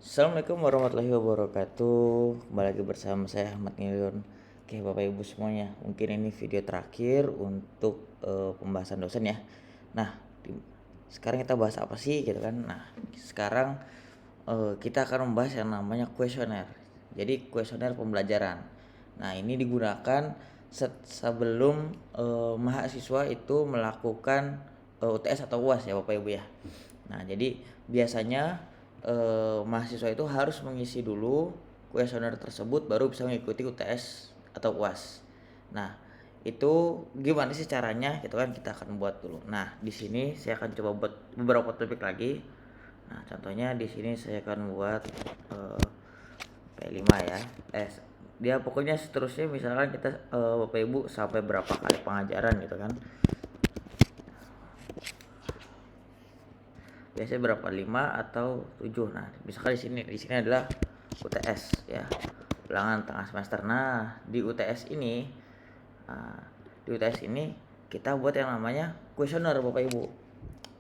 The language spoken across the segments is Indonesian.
Assalamualaikum warahmatullahi wabarakatuh. Kembali lagi bersama saya Ahmad Ngilion. Oke Bapak Ibu semuanya, mungkin ini video terakhir untuk pembahasan dosen ya. Nah, sekarang kita bahas apa sih gitu kan. Nah, sekarang kita akan membahas yang namanya kuesioner. Jadi kuesioner pembelajaran. Nah, ini digunakan sebelum mahasiswa itu melakukan UTS atau UAS ya Bapak Ibu ya. Nah, jadi biasanya mahasiswa itu harus mengisi dulu kuesioner tersebut baru bisa mengikuti UTS atau UAS. Nah, itu gimana sih caranya? Gitu kan kita akan buat dulu. Nah, di sini saya akan coba buat beberapa topik lagi. Nah, contohnya di sini saya akan buat P5 ya. Dia pokoknya seterusnya misalkan kita Bapak Ibu sampai berapa kali pengajaran gitu kan. Biasanya berapa, 5 atau 7. Nah, misalkan di sini adalah UTS ya, ulangan tengah semester. Nah, di UTS ini kita buat yang namanya kuesioner Bapak Ibu.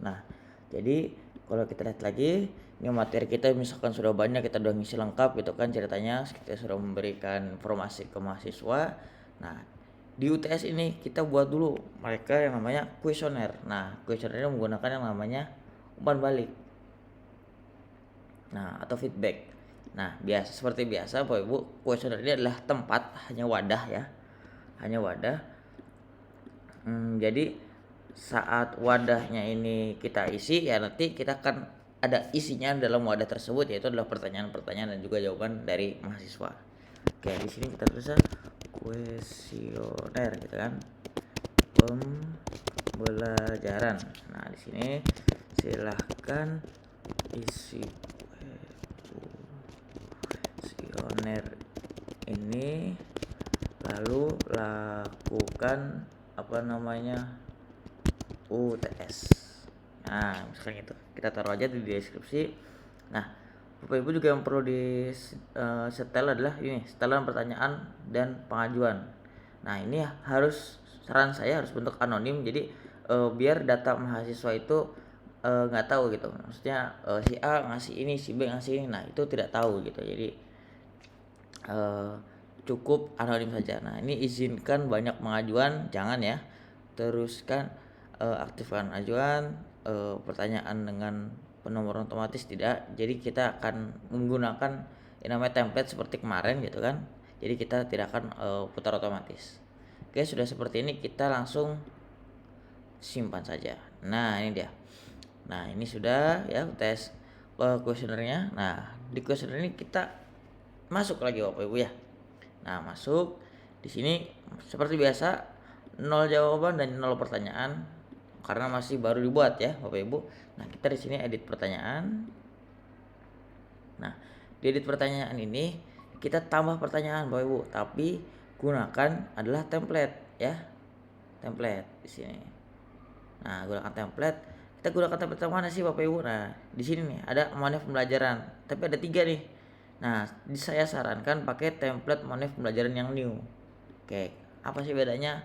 Nah, jadi kalau kita lihat lagi, ini materi kita misalkan sudah banyak, kita udah ngisi lengkap gitu kan ceritanya, kita sudah memberikan informasi ke mahasiswa. Nah, di UTS ini kita buat dulu mereka yang namanya kuesioner. Nah, kuesioner ini menggunakan yang namanya umpan balik. Nah, atau feedback. Nah, seperti biasa Bapak Ibu, kuesioner ini adalah tempat, hanya wadah ya. Hanya wadah. Jadi saat wadahnya ini kita isi ya, nanti kita akan ada isinya dalam wadah tersebut, yaitu adalah pertanyaan-pertanyaan dan juga jawaban dari mahasiswa. Oke, di sini kita tulis kuesioner gitu kan. Pembelajaran. Nah, di sini silahkan isi kuesioner ini lalu lakukan UTS. Nah, misalkan itu kita taruh aja di deskripsi. Nah, Bapak Ibu juga yang perlu di setel adalah ini setelan pertanyaan dan pengajuan. Nah, ini saran saya harus bentuk anonim, jadi biar data mahasiswa itu nggak tahu gitu. Maksudnya si A ngasih ini, si B ngasih ini. Nah, itu tidak tahu gitu. Jadi cukup anonim saja. Nah, ini izinkan banyak pengajuan, jangan ya. Teruskan aktifkan ajuan, pertanyaan dengan penomoran otomatis tidak. Jadi kita akan menggunakan yang namanya template seperti kemarin gitu kan. Jadi kita tidak akan putar otomatis. Oke, sudah seperti ini kita langsung simpan saja. Nah, ini dia. Nah, ini sudah ya tes kuesionernya. Nah, di kuesioner ini kita masuk lagi Bapak Ibu ya. Nah, masuk di sini seperti biasa 0 jawaban dan 0 pertanyaan karena masih baru dibuat ya Bapak Ibu. Nah, kita di sini edit pertanyaan. Nah, di edit pertanyaan ini kita tambah pertanyaan Bapak Ibu, tapi gunakan adalah template ya. Template di sini. Nah, gunakan template. Kita gunakan template yang mana sih Bapak Ibu? Nah, di sini nih ada manif pembelajaran, tapi ada 3 nih. Nah, saya sarankan pakai template manif pembelajaran yang new. Oke, apa sih bedanya?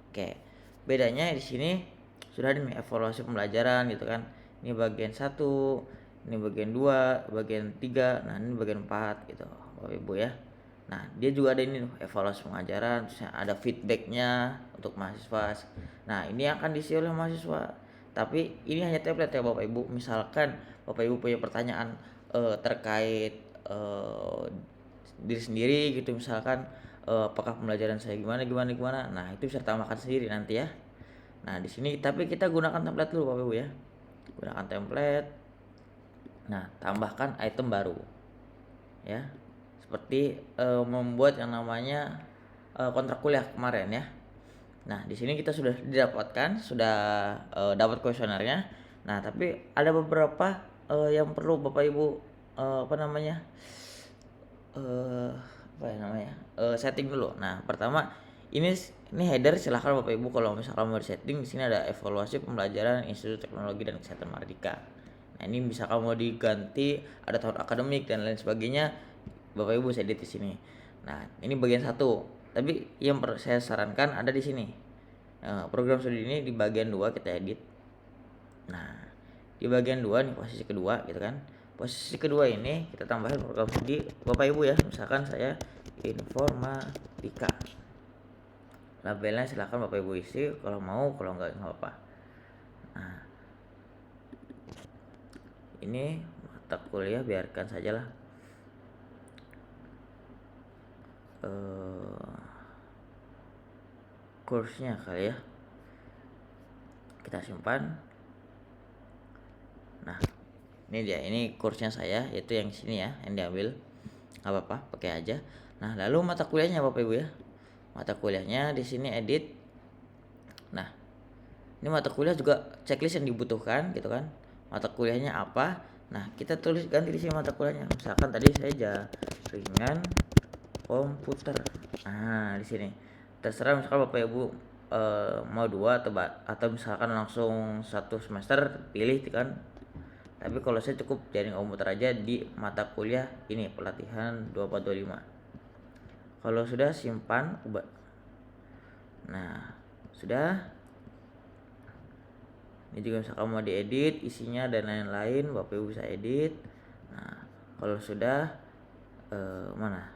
Oke, bedanya di sini sudah ada nih evaluasi pembelajaran gitu kan. Ini bagian 1, ini bagian 2, bagian 3, nah ini bagian 4 gitu Bapak Ibu ya. Nah, dia juga ada ini evaluasi pengajaran, terus ada feedbacknya untuk mahasiswa. Nah, ini akan diisi oleh mahasiswa. Tapi ini hanya template ya Bapak Ibu. Misalkan Bapak Ibu punya pertanyaan terkait diri sendiri gitu, misalkan apakah pembelajaran saya gimana. Nah, itu bisa tambahkan sendiri nanti ya. Nah, di sini tapi kita gunakan template dulu Bapak Ibu ya. Gunakan template. Nah, tambahkan item baru. Ya. Seperti membuat yang namanya kontrak kuliah kemarin ya. Nah, di sini kita sudah dapat kuesionernya. Nah, tapi ada beberapa yang perlu Bapak Ibu setting dulu. Nah, pertama ini header, silahkan Bapak Ibu kalau misalkan mau setting. Di sini ada evaluasi pembelajaran Institut Teknologi dan Kesehatan Mardika. Nah, ini bisa kamu diganti ada tahun akademik dan lain sebagainya. Bapak Ibu saya edit di sini. Nah, ini bagian 1. Tapi yang saya sarankan ada di sini. Program studi ini di bagian 2 kita edit. Nah, di bagian 2 nih posisi kedua gitu kan. Posisi kedua ini kita tambahin program studi Bapak Ibu ya. Misalkan saya informatika. Labelnya silahkan Bapak Ibu isi kalau mau, kalau enggak apa-apa. Nah, ini mata kuliah biarkan sajalah. Kursnya kali ya. Kita simpan. Nah, ini dia, ini kursnya saya, yaitu yang sini ya, yang diambil. Nggak apa-apa, pakai aja. Nah, lalu mata kuliahnya Bapak Ibu ya. Mata kuliahnya di sini edit. Nah, ini mata kuliah juga checklist yang dibutuhkan gitu kan. Mata kuliahnya apa? Nah, kita tulis ganti di sini mata kuliahnya. Misalkan tadi saya jaringan komputer. Nah, di sini. Terserah misalkan Bapak Ibu mau 2 atau misalkan langsung 1 semester pilih kan. Tapi kalau saya cukup jaringan komputer aja di mata kuliah ini pelatihan 2425. Kalau sudah simpan ubah. Nah, sudah. Ini juga misalkan mau diedit isinya dan lain-lain, Bapak Ibu bisa edit. Nah, kalau sudah mana?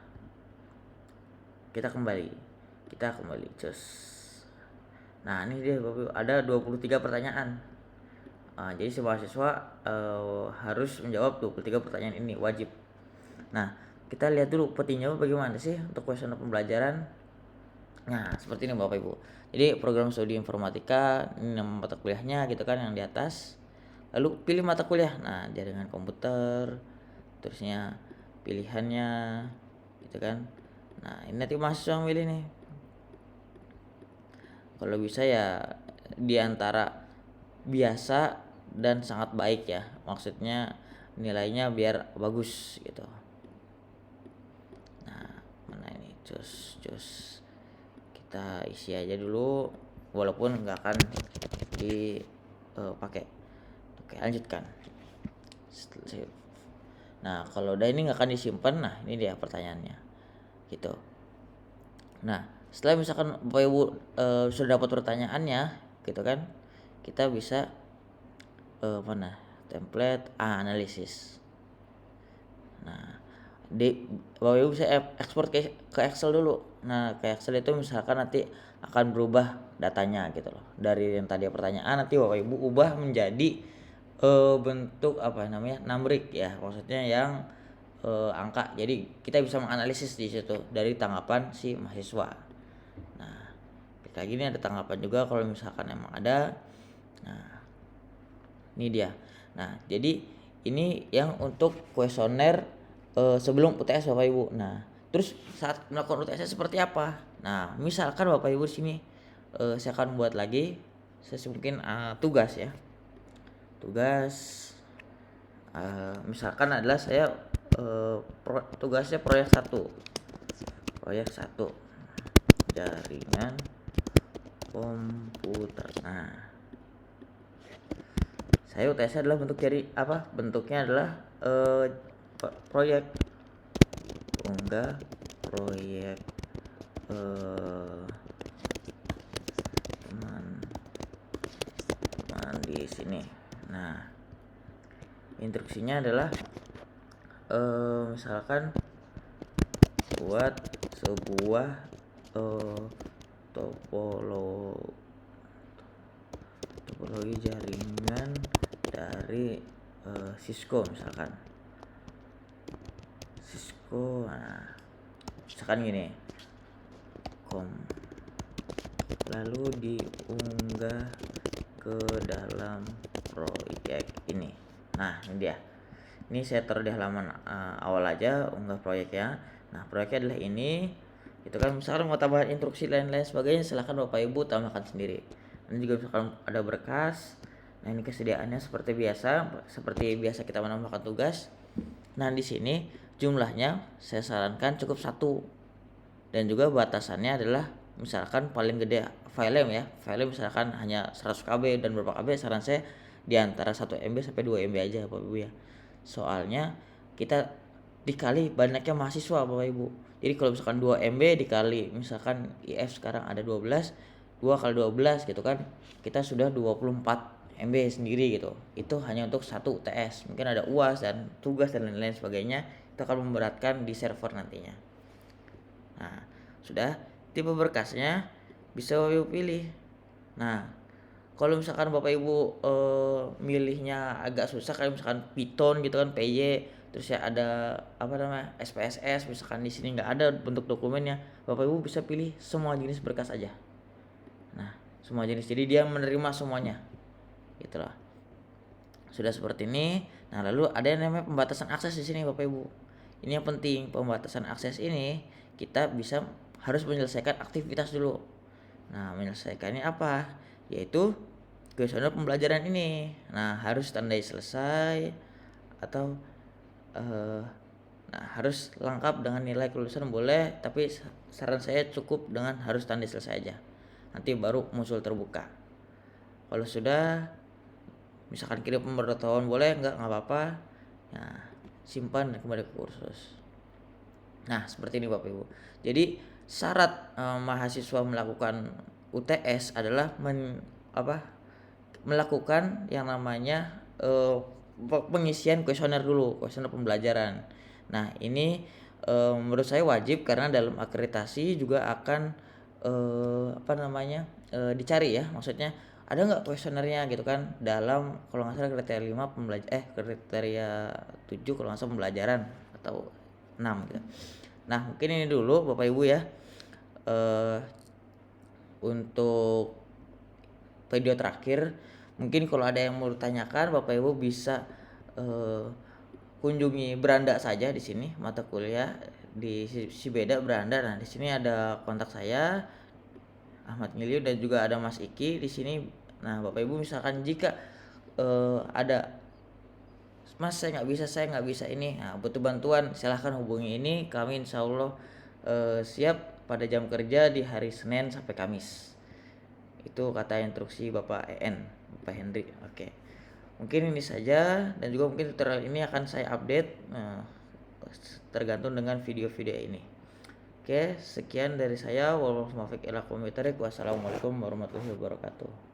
Kita kembali cus. Nah, ini dia Bapak Ibu, ada 23 pertanyaan. Jadi si mahasiswa harus menjawab 23 pertanyaan ini, wajib. Nah, kita lihat dulu petinya bagaimana sih untuk kuesioner pembelajaran. Nah, seperti ini Bapak Ibu. Jadi program studi informatika, ini nama mata kuliahnya gitu kan yang di atas. Lalu pilih mata kuliah. Nah, jaringan komputer, terusnya pilihannya gitu kan. Nah, ini nanti mahasiswa yang milih nih. Kalau bisa ya di antara biasa dan sangat baik ya, maksudnya nilainya biar bagus gitu. Nah, mana ini cus kita isi aja dulu walaupun nggak akan dipakai. Oke, lanjutkan. Nah, kalau udah ini nggak akan disimpan. Nah, ini dia pertanyaannya gitu. Nah, setelah misalkan Bapak Ibu sudah dapat pertanyaannya gitu kan, kita bisa mana template analisis. Nah, Bapak Ibu bisa ekspor ke Excel dulu. Nah, ke Excel itu misalkan nanti akan berubah datanya gitu loh. Dari yang tadi pertanyaan nanti Bapak Ibu ubah menjadi bentuk apa namanya? Numbrik ya. Maksudnya yang angka. Jadi kita bisa menganalisis di situ dari tanggapan si mahasiswa. Nah, kayak gini ada tanggapan juga kalau misalkan emang ada. Nah, ini dia. Nah, jadi ini yang untuk kuesioner sebelum UTS Bapak Ibu. Nah, terus saat melakukan UTS seperti apa? Nah, misalkan Bapak Ibu di sini saya akan buat lagi mungkin tugas ya. Tugas misalkan adalah saya tugasnya proyek 1. Proyek 1. Jaringan komputer. Nah, saya UTS adalah bentuk dari apa? Bentuknya adalah proyek unggah proyek teman di sini. Nah, instruksinya adalah misalkan buat sebuah topologi jaringan dari Cisco misalkan. Nah, misalkan gini, lalu diunggah ke dalam proyek ini. Nah, ini dia. Ini saya taruh di halaman awal aja, unggah proyeknya. Nah, proyeknya adalah ini. Itu kan misalkan mau tambahan instruksi lain-lain sebagainya, silahkan Bapak Ibu tambahkan sendiri. Ini juga misalkan ada berkas. Nah, ini kesediaannya seperti biasa kita menambahkan tugas. Nah, di sini jumlahnya saya sarankan cukup 1. Dan juga batasannya adalah misalkan paling gede file ya. File misalkan hanya 100 KB dan berapa KB, saran saya di antara 1 MB sampai 2 MB aja Bapak Ibu ya. Soalnya kita dikali banyaknya mahasiswa Bapak Ibu. Jadi kalau misalkan 2 MB dikali misalkan IF sekarang ada 12, 2 kali 12 gitu kan. Kita sudah 24 MB sendiri gitu. Itu hanya untuk satu UTS. Mungkin ada UAS dan tugas dan lain-lain sebagainya. Itu akan memberatkan di server nantinya. Nah, sudah tipe berkasnya bisa Bapak Ibu pilih. Nah, kalau misalkan Bapak Ibu milihnya agak susah kayak misalkan Python gitu kan, PY, terus ya ada apa namanya SPSS, misalkan di sini nggak ada bentuk dokumennya, Bapak Ibu bisa pilih semua jenis berkas aja. Nah, semua jenis, jadi dia menerima semuanya, gitulah. Sudah seperti ini. Nah, lalu ada yang namanya pembatasan akses di sini Bapak Ibu. Ini yang penting, pembatasan akses ini kita harus menyelesaikan aktivitas dulu. Nah, menyelesaikannya apa? Yaitu kuesioner pembelajaran ini. Nah, harus tandai selesai atau nah, harus lengkap dengan nilai kelulusan boleh, tapi saran saya cukup dengan harus tandai selesai aja. Nanti baru muncul terbuka. Kalau sudah misalkan kirim pemberitahuan boleh, nggak apa-apa. Nah, simpan dan kembali ke kursus. Nah, seperti ini Bapak Ibu. Jadi syarat mahasiswa melakukan UTS adalah melakukan yang namanya pengisian kuesioner dulu, kuesioner pembelajaran. Nah, ini menurut saya wajib karena dalam akreditasi juga akan dicari ya, maksudnya ada nggak kuesionernya gitu kan, dalam kalau nggak salah kriteria 5 kriteria 7 kalau nggak salah pembelajaran atau 6 gitu. Nah, mungkin ini dulu Bapak Ibu ya untuk video terakhir. Mungkin kalau ada yang mau ditanyakan, Bapak Ibu bisa kunjungi Beranda saja di sini, mata kuliah di Sibeda Beranda. Nah, di sini ada kontak saya Ahmad Ngilyu dan juga ada Mas Iki di sini. Nah, Bapak Ibu misalkan jika ada Mas saya nggak bisa ini, nah, butuh bantuan, silahkan hubungi ini, kami insya Allah siap pada jam kerja di hari Senin sampai Kamis. Itu kata instruksi Bapak Bapak Hendrik. Oke. Mungkin ini saja, dan juga mungkin tutorial ini akan saya update tergantung dengan video-video ini. Oke, sekian dari saya. Wassalamualaikum warahmatullahi wabarakatuh.